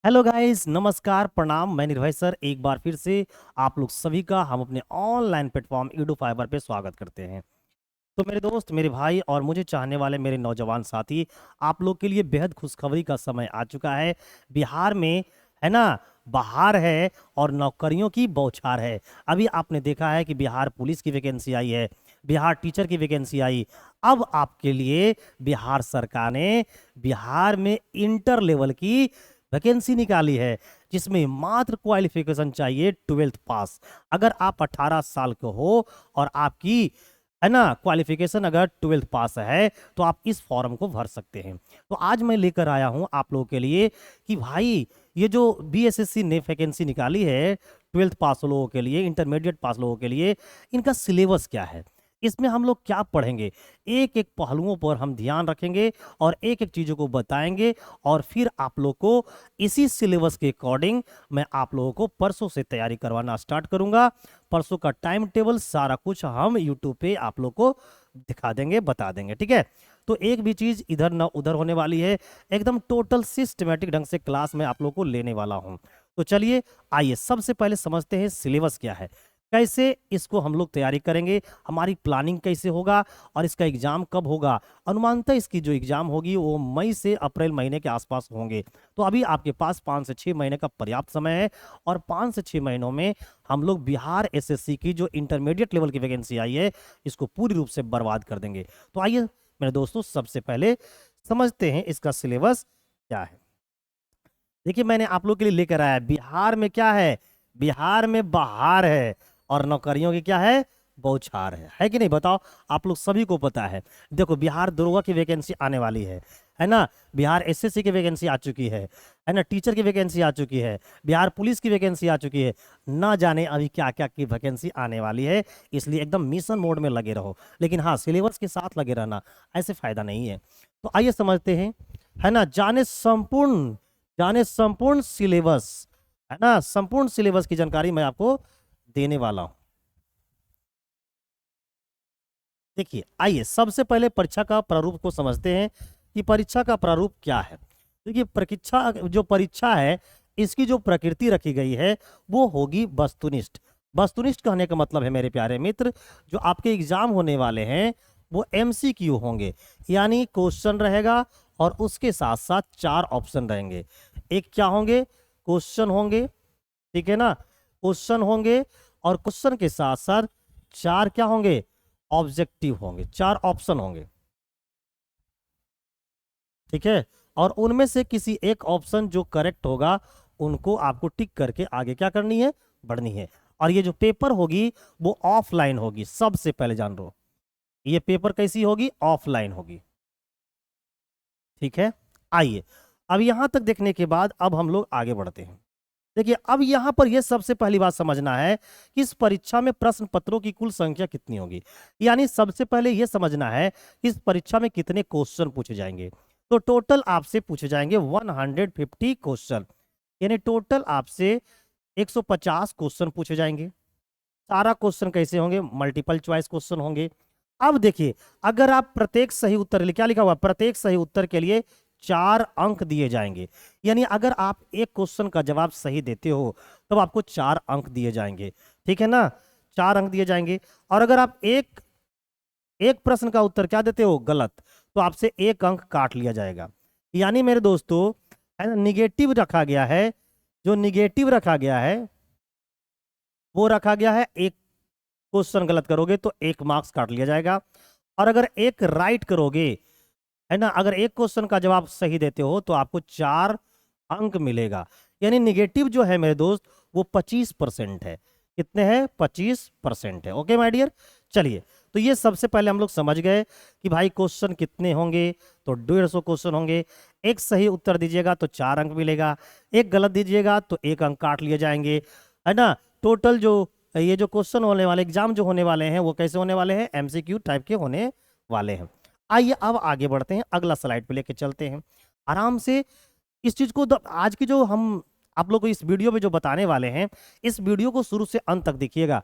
Hello guys, नमस्कार, प्रणाम। मैं निर्भय सर एक बार फिर से आप लोग सभी का हम अपने ऑनलाइन प्लेटफॉर्म ईडू फाइबर पे स्वागत करते हैं। तो मेरे दोस्त, मेरे भाई और मुझे चाहने वाले मेरे नौजवान साथी, आप लोग के लिए बेहद खुशखबरी का समय आ चुका है। बिहार में, है ना, बहार है और नौकरियों की बौछार है। अभी आपने देखा है कि बिहार पुलिस की वैकेंसी आई है, बिहार टीचर की वैकेंसी आई। अब आपके लिए बिहार सरकार ने बिहार में इंटर लेवल की वैकेंसी निकाली है, जिसमें मात्र क्वालिफिकेशन चाहिए 12th पास। अगर आप 18 साल के हो और आपकी, है ना, क्वालिफिकेशन अगर 12th पास है तो आप इस फॉर्म को भर सकते हैं। तो आज मैं लेकर आया हूं आप लोगों के लिए कि भाई, ये जो बीएसएससी ने वैकेंसी निकाली है 12th पास लोगों के लिए, इंटरमीडिएट पास लोगों के लिए, इनका सिलेबस क्या है, इसमें हम लोग क्या पढ़ेंगे, एक एक पहलुओं पर हम ध्यान रखेंगे और एक एक चीज़ों को बताएंगे। और फिर आप लोग को इसी सिलेबस के अकॉर्डिंग मैं आप लोगों को परसों से तैयारी करवाना स्टार्ट करूंगा। परसों का टाइम टेबल सारा कुछ हम यूट्यूब पे आप लोग को दिखा देंगे, बता देंगे, ठीक है। तो एक भी चीज़ इधर ना उधर होने वाली है, एकदम टोटल सिस्टमेटिक ढंग से क्लास में आप लोग को लेने वाला हूं। तो चलिए, आइए सबसे पहले समझते हैं सिलेबस क्या है, कैसे इसको हम लोग तैयारी करेंगे, हमारी प्लानिंग कैसे होगा और इसका एग्जाम कब होगा। अनुमानतः इसकी जो एग्जाम होगी वो मई से अप्रैल महीने के आसपास होंगे। तो अभी आपके पास 5 से 6 महीने का पर्याप्त समय है और 5 से 6 महीनों में हम लोग बिहार एसएससी की जो इंटरमीडिएट लेवल की वैकेंसी आई है इसको पूरी रूप से बर्बाद कर देंगे। तो आइए मेरे दोस्तों, सबसे पहले समझते हैं इसका सिलेबस क्या है। देखिए, मैंने आप लोग के लिए लेकर आया है, बिहार में क्या है, बिहार में बहार है और नौकरियों की क्या है, बौछार है कि नहीं, बताओ। आप लोग सभी को पता है। देखो, बिहार दरोगा की वैकेंसी आने वाली है ना, बिहार एसएससी की वैकेंसी आ चुकी है ना, टीचर की वैकेंसी आ चुकी है, बिहार पुलिस की वैकेंसी आ चुकी है। ना जाने अभी क्या क्या की वैकेंसी आने वाली है, इसलिए एकदम मिशन मोड में लगे रहो। लेकिन हाँ, सिलेबस के साथ लगे रहना, ऐसे फायदा नहीं है। तो आइए समझते हैं, है ना, जाने संपूर्ण सिलेबस, है ना, संपूर्ण सिलेबस की जानकारी मैं आपको देने वाला हूं। देखिए, आइए सबसे पहले परीक्षा का प्रारूप को समझते हैं कि परीक्षा का प्रारूप क्या है। देखिए, परीक्षा जो परीक्षा है इसकी जो प्रकृति रखी गई है वो होगी वस्तुनिष्ठ। वस्तुनिष्ठ कहने का मतलब है मेरे प्यारे मित्र, जो आपके एग्जाम होने वाले हैं वो एमसीक्यू होंगे, यानी क्वेश्चन रहेगा और उसके साथ साथ 4 ऑप्शन रहेंगे। एक क्या होंगे, क्वेश्चन होंगे, ठीक है ना, क्वेश्चन होंगे और क्वेश्चन के साथ साथ 4 क्या होंगे, ऑब्जेक्टिव होंगे, 4 ऑप्शन होंगे, ठीक है। और उनमें से किसी एक ऑप्शन जो करेक्ट होगा उनको आपको टिक करके आगे क्या करनी है, बढ़नी है। और ये जो पेपर होगी वो ऑफलाइन होगी, सबसे पहले जान लो, ये पेपर कैसी होगी, ऑफलाइन होगी, ठीक है। आइए, अब यहां तक देखने के बाद अब हम लोग आगे बढ़ते हैं। देखिए, अब यहां पर यह सबसे पहली बात समझना है कि इस परीक्षा में प्रश्न पत्रों की कुल संख्या कितनी होगी। यानी सबसे पहले यह समझना है कि इस परीक्षा में कितने क्वेश्चन पूछे जाएंगे। तो टोटल आपसे पूछे जाएंगे 150 क्वेश्चन, यानी टोटल आपसे 150 क्वेश्चन पूछे जाएंगे। सारा क्वेश्चन कैसे होंगे, मल्टीपल चॉइस क्वेश्चन होंगे। अब देखिए, अगर आप प्रत्येक सही उत्तर, क्या लिखा हुआ, प्रत्येक सही उत्तर के लिए 4 अंक दिए जाएंगे। यानी अगर आप एक क्वेश्चन का जवाब सही देते हो तो आपको 4 अंक दिए जाएंगे, ठीक है ना, 4 अंक दिए जाएंगे। और अगर आप एक एक प्रश्न का उत्तर क्या देते हो, गलत, तो आपसे 1 अंक काट लिया जाएगा। यानी मेरे दोस्तों, है ना, निगेटिव रखा गया है, जो निगेटिव रखा गया है वो रखा गया है, एक क्वेश्चन गलत करोगे तो 1 मार्क्स काट लिया जाएगा। और अगर एक राइट करोगे, है ना, अगर एक क्वेश्चन का जवाब सही देते हो तो आपको 4 अंक मिलेगा। यानी निगेटिव जो है मेरे दोस्त वो 25% है। कितने हैं, 25% है। ओके माय डियर, चलिए। तो ये सबसे पहले हम लोग समझ गए कि भाई क्वेश्चन कितने होंगे, तो 150 क्वेश्चन होंगे। एक सही उत्तर दीजिएगा तो 4 अंक मिलेगा, एक गलत दीजिएगा तो 1 अंक काट लिए जाएंगे, है ना। टोटल जो ये जो क्वेश्चन होने वाले, एग्जाम जो होने वाले हैं वो कैसे होने वाले हैं, एमसीक्यू टाइप के होने वाले हैं। आइए अब आगे बढ़ते हैं, अगला स्लाइड पे लेके चलते हैं आराम से। इस चीज को आज की जो हम आप लोग को इस वीडियो में जो बताने वाले हैं, इस वीडियो को शुरू से अंत तक देखिएगा,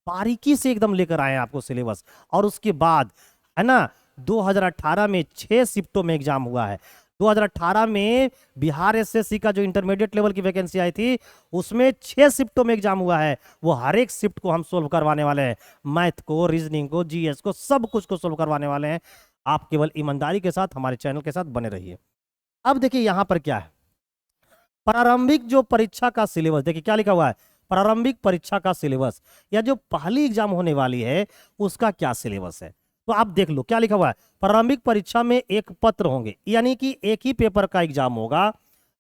बारीकी से एकदम लेकर आए हैं आपको सिलेबस। और उसके बाद, है ना, 2018 में 6 शिफ्टों में एग्जाम हुआ है। 2018 में बिहार एसएससी का जो इंटरमीडिएट लेवल की वैकेंसी आई थी उसमें 6 शिफ्टों में एग्जाम हुआ है। वो हर एक शिफ्ट को हम सोल्व करवाने वाले हैं, मैथ को, रीजनिंग को, जीएस को, सब कुछ को सोल्व करवाने वाले हैं। आप केवल ईमानदारी के साथ हमारे चैनल के साथ बने रहिए। अब देखिए यहां पर क्या है, प्रारंभिक जो परीक्षा का सिलेबस, देखिए क्या लिखा हुआ है, प्रारंभिक परीक्षा का सिलेबस या जो पहली एग्जाम होने वाली है उसका क्या सिलेबस है। तो आप देख लो क्या लिखा हुआ है, प्रारंभिक परीक्षा में एक पत्र होंगे, यानी कि एक ही पेपर का एग्जाम होगा,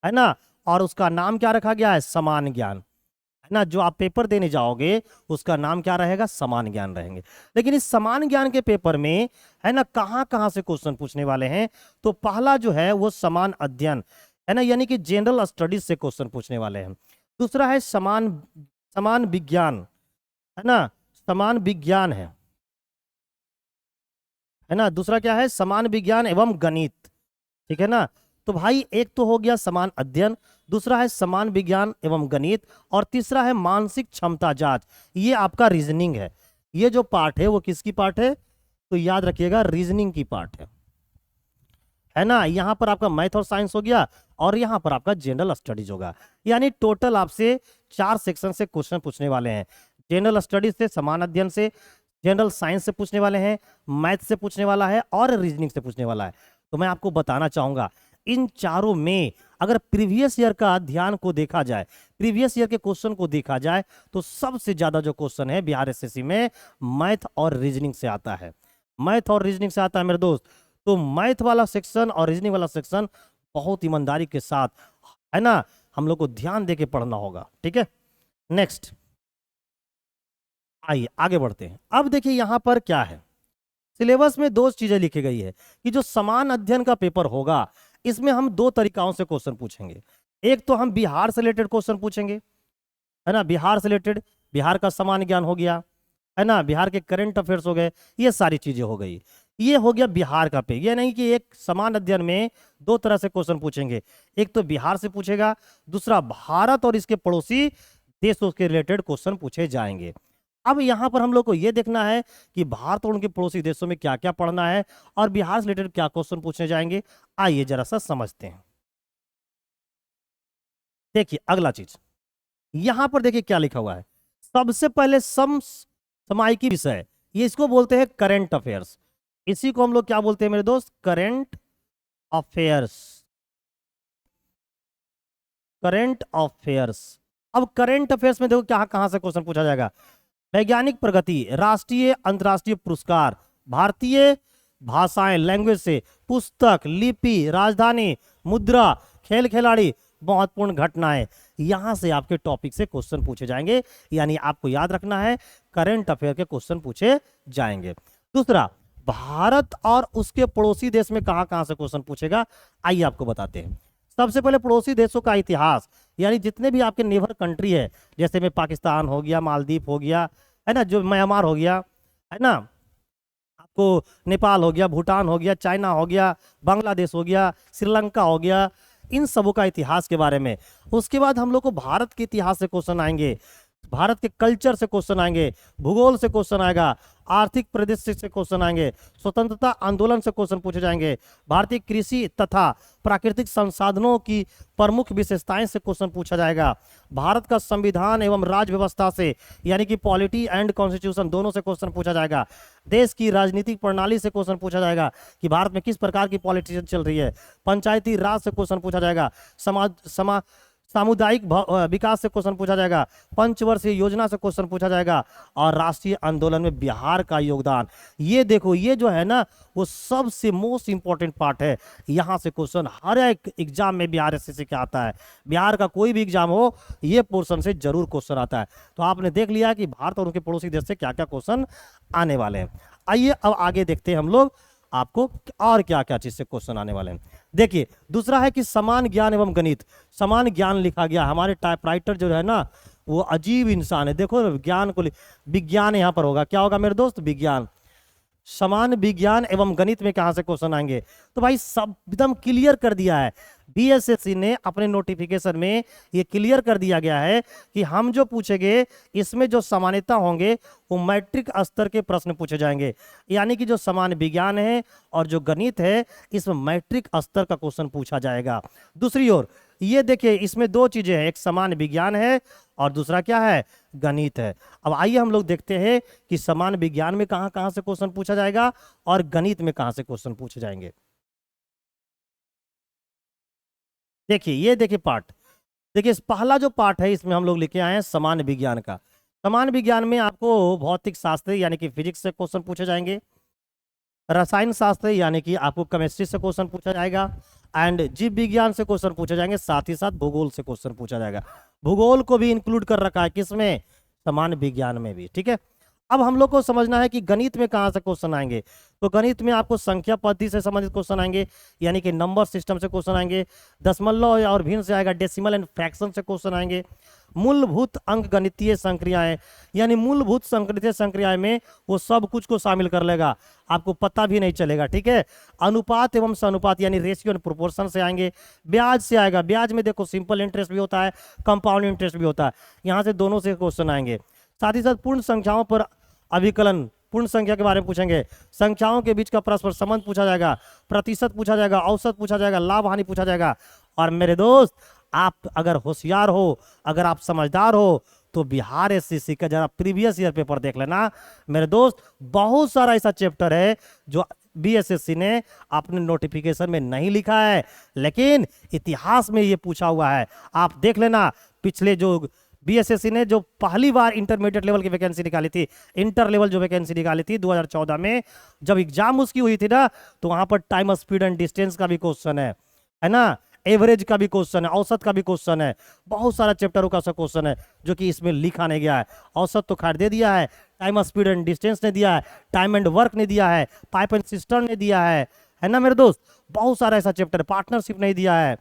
है ना, और उसका नाम क्या रखा गया है, समान ज्ञान, है ना। जो आप पेपर देने जाओगे उसका नाम क्या रहेगा, समान ज्ञान रहेंगे। लेकिन इस समान ज्ञान के पेपर में, है ना, कहां कहां से क्वेश्चन पूछने वाले हैं, तो पहला जो है वो समान अध्ययन, है ना, यानी कि जनरल स्टडीज से क्वेश्चन पूछने वाले हैं। दूसरा है समान समान विज्ञान, है ना, समान विज्ञान है ना। दूसरा क्या है, समान विज्ञान एवं गणित, ठीक है ना। तो भाई एक तो हो गया समान अध्ययन, दूसरा है समान विज्ञान एवं गणित, और तीसरा है मानसिक क्षमता जांच। ये आपका रीजनिंग है। ये जो पार्ट है वो किसकी पार्ट है, तो याद रखिएगा रीजनिंग की पार्ट है ना। यहां पर आपका मैथ और साइंस हो गया और यहां पर आपका जनरल स्टडीज होगा। यानी टोटल आपसे 4 सेक्शन से क्वेश्चन पूछने वाले हैं। जनरल स्टडीज से, समान अध्ययन से, जनरल साइंस से पूछने वाले हैं, मैथ से पूछने वाला है और रीजनिंग से पूछने वाला है। तो मैं आपको बताना चाहूंगा इन चारों में अगर प्रीवियस ईयर का ध्यान को देखा जाए, प्रीवियस ईयर के क्वेश्चन को देखा जाए, तो सबसे ज्यादा जो क्वेश्चन है बिहार एसएससी में मैथ और रीजनिंग से आता है। मैथ और रीजनिंग से आता है मेरे दोस्त। तो मैथ वाला सेक्शन और रीजनिंग वाला सेक्शन बहुत ईमानदारी के साथ, है ना, हम लोग को ध्यान देके पढ़ना होगा, ठीक है। नेक्स्ट आइए आगे बढ़ते हैं। अब देखिए यहां पर क्या है, सिलेबस में 2 चीजें लिखी गई है कि जो समान अध्ययन का पेपर होगा इसमें हम 2 तरीकाओं से क्वेश्चन पूछेंगे। एक तो हम बिहार से रिलेटेड क्वेश्चन पूछेंगे, है ना, बिहार से रिलेटेड, बिहार का समान ज्ञान हो गया, है ना, बिहार के करंट अफेयर्स हो गए, ये सारी चीजें हो गई। ये हो गया बिहार का पे। ये नहीं कि एक समान अध्ययन में 2 तरह से क्वेश्चन पूछेंगे, एक तो बिहार से पूछेगा, दूसरा भारत और इसके पड़ोसी देशों के रिलेटेड क्वेश्चन पूछे जाएंगे। अब यहां पर हम लोग को यह देखना है कि भारत और उनके पड़ोसी देशों में क्या क्या पढ़ना है और बिहार से रिलेटेड क्या क्वेश्चन पूछने जाएंगे। आइए जरा सा समझते हैं। देखिए अगला चीज यहां पर देखिए क्या लिखा हुआ है, सबसे पहले समसामयिकी विषय, ये इसको बोलते हैं करंट अफेयर्स। इसी को हम लोग क्या बोलते हैं मेरे दोस्त, करंट अफेयर्स, करंट अफेयर्स। अब करंट अफेयर्स में देखो क्या कहां से क्वेश्चन पूछा जाएगा, वैज्ञानिक प्रगति, राष्ट्रीय अंतर्राष्ट्रीय पुरस्कार, भारतीय भाषाएं लैंग्वेज से, पुस्तक, लिपि, राजधानी, मुद्रा, खेल खिलाड़ी, महत्वपूर्ण घटनाएं, यहां से आपके टॉपिक से क्वेश्चन पूछे जाएंगे। यानी आपको याद रखना है करंट अफेयर के क्वेश्चन पूछे जाएंगे। दूसरा, भारत और उसके पड़ोसी देश में कहां कहां से क्वेश्चन पूछेगा, आइए आपको बताते हैं। सबसे पहले पड़ोसी देशों का इतिहास, यानी जितने भी आपके नेबर कंट्री है, जैसे में पाकिस्तान हो गया, मालदीव हो गया, है ना, जो म्यांमार हो गया, है ना, आपको नेपाल हो गया, भूटान हो गया, चाइना हो गया, बांग्लादेश हो गया, श्रीलंका हो गया, इन सबों का इतिहास के बारे में। उसके बाद हम लोग को भारत के इतिहास से क्वेश्चन आएंगे, भारत के कल्चर से क्वेश्चन आएंगे, भूगोल से क्वेश्चन आएगा, आर्थिक परिदृश्य से क्वेश्चन आएंगे, स्वतंत्रता आंदोलन से क्वेश्चन पूछे जाएंगे, भारतीय कृषि तथा प्राकृतिक संसाधनों की प्रमुख विशेषताएं से क्वेश्चन पूछा जाएगा, भारत का संविधान एवं राज्य व्यवस्था से, यानी कि पॉलिटी एंड कॉन्स्टिट्यूशन दोनों से क्वेश्चन पूछा जाएगा, देश की राजनीतिक प्रणाली से क्वेश्चन पूछा जाएगा कि भारत में किस प्रकार की पॉलिटिक्स चल रही है, पंचायती राज से क्वेश्चन पूछा जाएगा, सामुदायिक विकास से क्वेश्चन पूछा जाएगा, पंचवर्षीय योजना से क्वेश्चन पूछा जाएगा, और राष्ट्रीय आंदोलन में बिहार का योगदान। ये देखो ये जो है ना वो सबसे मोस्ट इंपॉर्टेंट पार्ट है। यहां से क्वेश्चन हर एक एग्जाम में बिहार एसएससी का आता है, बिहार का कोई भी एग्जाम हो ये पोर्शन से जरूर क्वेश्चन आता है। तो आपने देख लिया कि भारत और उनके पड़ोसी देश से क्या क्या क्वेश्चन आने वाले हैं। आइए अब आगे देखते हैं हम लोग आपको और क्या क्या चीज से क्वेश्चन आने वाले हैं। देखिए दूसरा है कि समान ज्ञान एवं गणित, समान ज्ञान लिखा गया। हमारे टाइपराइटर जो है ना वो अजीब इंसान है, देखो ज्ञान को विज्ञान यहां पर होगा, क्या होगा मेरे दोस्त, विज्ञान। समान विज्ञान एवं गणित में कहां से क्वेश्चन आएंगे? तो भाई सब एकदम क्लियर कर दिया है, बीएसएससी ने अपने नोटिफिकेशन में ये क्लियर कर दिया गया है कि हम जो पूछेंगे इसमें जो समानता होंगे वो मैट्रिक स्तर के प्रश्न पूछे जाएंगे। यानी कि जो समान विज्ञान है और जो गणित है इसमें मैट्रिक स्तर का क्वेश्चन पूछा जाएगा। दूसरी ओर ये देखिए, इसमें दो चीजें हैं, एक समान विज्ञान है और दूसरा क्या है? गणित है। अब आइए हम लोग देखते हैं कि समान विज्ञान में कहां कहां से क्वेश्चन पूछा जाएगा और गणित में कहां से क्वेश्चन पूछे जाएंगे। देखिए, ये देखिए पार्ट, देखिए इस पहला जो पार्ट है इसमें हम लोग लेके आए हैं समान विज्ञान का। समान विज्ञान में आपको भौतिक शास्त्र यानी कि फिजिक्स से क्वेश्चन पूछे जाएंगे, रसायन शास्त्र यानी कि आपको केमिस्ट्री से क्वेश्चन पूछा जाएगा, एंड जीव विज्ञान से क्वेश्चन पूछे जाएंगे, साथ ही साथ भूगोल से क्वेश्चन पूछा जाएगा। भूगोल को भी इंक्लूड कर रखा है किसमें? समान विज्ञान में भी। ठीक है, अब हम लोग को समझना है कि गणित में कहां से क्वेश्चन आएंगे। तो गणित में आपको संख्या पद्धति से संबंधित क्वेश्चन आएंगे, यानी कि नंबर सिस्टम से क्वेश्चन आएंगे, दशमलव और भिन्न से आएगा, डेसिमल एंड फ्रैक्शन से क्वेश्चन आएंगे, मूलभूत अंक गणितीय संक्रियाएं, यानी मूलभूत संगणितीय संक्रियाएं में वो सब कुछ को शामिल कर लेगा, आपको पता भी नहीं चलेगा। ठीक है, अनुपात एवं अनुपात यानी रेशियो एंड प्रोपोर्शन से आएंगे, ब्याज से आएगा, ब्याज में देखो सिंपल इंटरेस्ट भी होता है, कंपाउंड इंटरेस्ट भी होता है, यहाँ से दोनों से क्वेश्चन आएंगे। साथ ही साथ पूर्ण संख्याओं पर अभिकलन, पूर्ण संख्या के बारे में पूछेंगे, संख्याओं के बीच का परस्पर संबंध पूछा जाएगा, प्रतिशत पूछा जाएगा, औसत पूछा जाएगा, लाभ हानि पूछा जाएगा। और मेरे दोस्त, आप अगर होशियार हो, अगर आप समझदार हो, तो बिहार एससीसी का जरा प्रीवियस ईयर पेपर देख लेना मेरे दोस्त। बहुत सारा ऐसा चैप्टर है जो बीएसएससी ने अपने नोटिफिकेशन में नहीं लिखा है, लेकिन इतिहास में ये पूछा हुआ है। आप देख लेना, पिछले जो बीएसएससी ने जो पहली बार इंटरमीडिएट लेवल की वैकेंसी निकाली थी, इंटर लेवल जो वैकेंसी निकाली थी 2014 में, जब एग्जाम उसकी हुई थी ना, तो वहां पर टाइम, स्पीड एंड डिस्टेंस का भी क्वेश्चन है ना, एवरेज का भी क्वेश्चन है, औसत का भी क्वेश्चन है, बहुत सारा चैप्टरों का क्वेश्चन है जो कि इसमें लिखा नहीं गया है। औसत तो खैर दे दिया है, टाइम, स्पीड एंड डिस्टेंस ने दिया है, टाइम एंड वर्क ने दिया है, पाइप एंड सिस्टम ने दिया है ना मेरे दोस्त। बहुत सारा ऐसा चैप्टर, पार्टनरशिप नहीं दिया है,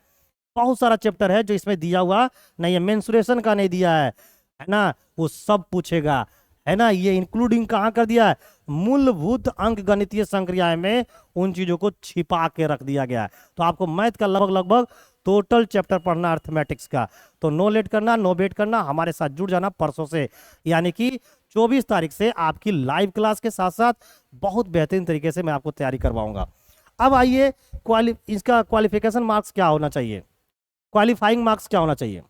बहुत सारा चैप्टर है जो इसमें दिया हुआ नहीं है, मेंसुरेशन का नहीं दिया है ना, वो सब पूछेगा, है ना। ये इंक्लूडिंग कहाँ कर दिया है? मूलभूत अंक गणितीय संक्रियाएं में उन चीजों को छिपा के रख दिया गया है। तो आपको मैथ का लगभग टोटल चैप्टर पढ़ना अर्थमेटिक्स का। तो नो लेट करना, नो वेट करना, हमारे साथ जुड़ जाना परसों से, यानी कि 24 तारीख से आपकी लाइव क्लास के साथ साथ बहुत बेहतरीन तरीके से मैं आपको तैयारी करवाऊंगा। अब आइए, इसका क्वालिफिकेशन मार्क्स क्या होना चाहिए, क्वालिफाइंग मार्क्स क्या होना चाहिए।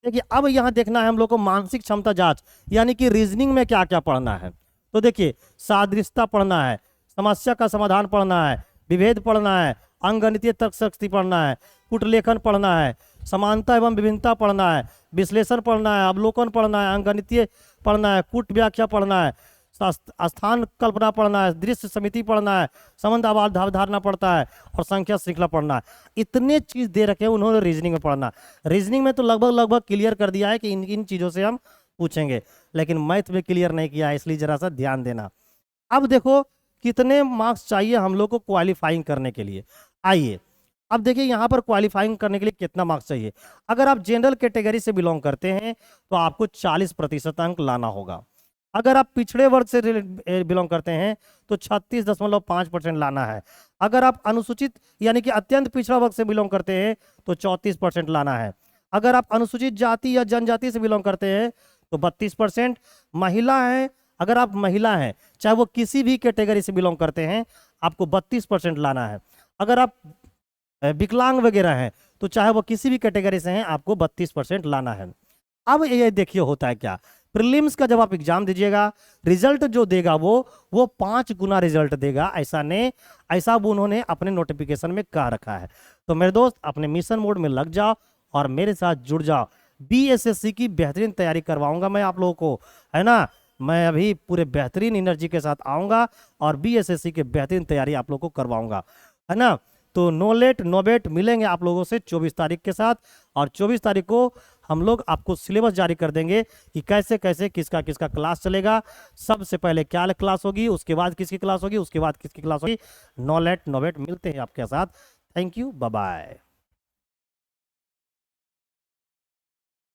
देखिए, अब यहां देखना है हम लोग को मानसिक क्षमता जांच, यानी कि रीजनिंग में क्या क्या पढ़ना है। तो देखिए, सादृश्यता पढ़ना है, समस्या का समाधान पढ़ना है, विभेद पढ़ना है, अंकगणितीय तर्क शक्ति पढ़ना है, कूटलेखन पढ़ना है, समानता एवं विभिन्नता पढ़ना है, विश्लेषण पढ़ना है, अवलोकन पढ़ना है, अंकगणितीय पढ़ना है, कूट व्याख्या पढ़ना है, स्थान कल्पना पढ़ना है, दृश्य समिति पढ़ना है, संबंध आवाज अवधारणा पढ़ता है, और संख्या श्रृंखला पढ़ना है। इतने चीज दे रखे हैं उन्होंने रीजनिंग में पढ़ना। रीजनिंग में तो लगभग क्लियर कर दिया है कि इन चीजों से हम पूछेंगे, लेकिन मैथ में क्लियर नहीं किया है, इसलिए जरा सा ध्यान देना। अब देखो कितने मार्क्स चाहिए हम लोग को क्वालिफाइंग करने के लिए। आइए अब देखिए, यहाँ पर क्वालिफाइंग करने के लिए कितना मार्क्स चाहिए। अगर आप जनरल कैटेगरी से बिलोंग करते हैं तो आपको 40% अंक लाना होगा। अगर आप पिछड़े वर्ग से बिलोंग करते हैं तो 36.5% लाना है। अगर आप अनुसूचित यानी कि अत्यंत पिछड़ा वर्ग से बिलोंग करते हैं तो 34% लाना है। अगर आप अनुसूचित जाति या जनजाति से बिलोंग करते हैं तो 32%। महिला है, अगर आप महिला हैं, चाहे वो किसी भी कैटेगरी से बिलोंग करते हैं, आपको 32% लाना है। अगर आप विकलांग वगैरह हैं तो चाहे वो किसी भी कैटेगरी से हैं, आपको 32% लाना है। अब ये देखिए होता है क्या, प्रीलिम्स का जब आप एग्जाम दीजिएगा, रिजल्ट जो देगा वो 5 गुना रिजल्ट देगा, ऐसा वो उन्होंने अपने नोटिफिकेशन में कह रखा है। तो मेरे दोस्त, अपने मिशन मोड में लग जाओ और मेरे साथ जुड़ जाओ। बीएसएससी की बेहतरीन तैयारी करवाऊंगा मैं आप लोगों को, है ना। मैं अभी पूरे बेहतरीन एनर्जी के साथ आऊंगा और बीएसएससी की बेहतरीन तैयारी आप लोगों को करवाऊंगा, है ना। तो नो लेट नो बेट मिलेंगे आप लोगों से 24 तारीख के साथ, और 24 तारीख को हम लोग आपको सिलेबस जारी कर देंगे कि कैसे कैसे किसका किसका क्लास चलेगा। सबसे पहले क्या क्लास होगी, उसके बाद किसकी क्लास होगी, उसके बाद किसकी क्लास होगी। नो लेट नो बेट मिलते हैं आपके साथ। Thank you, bye bye.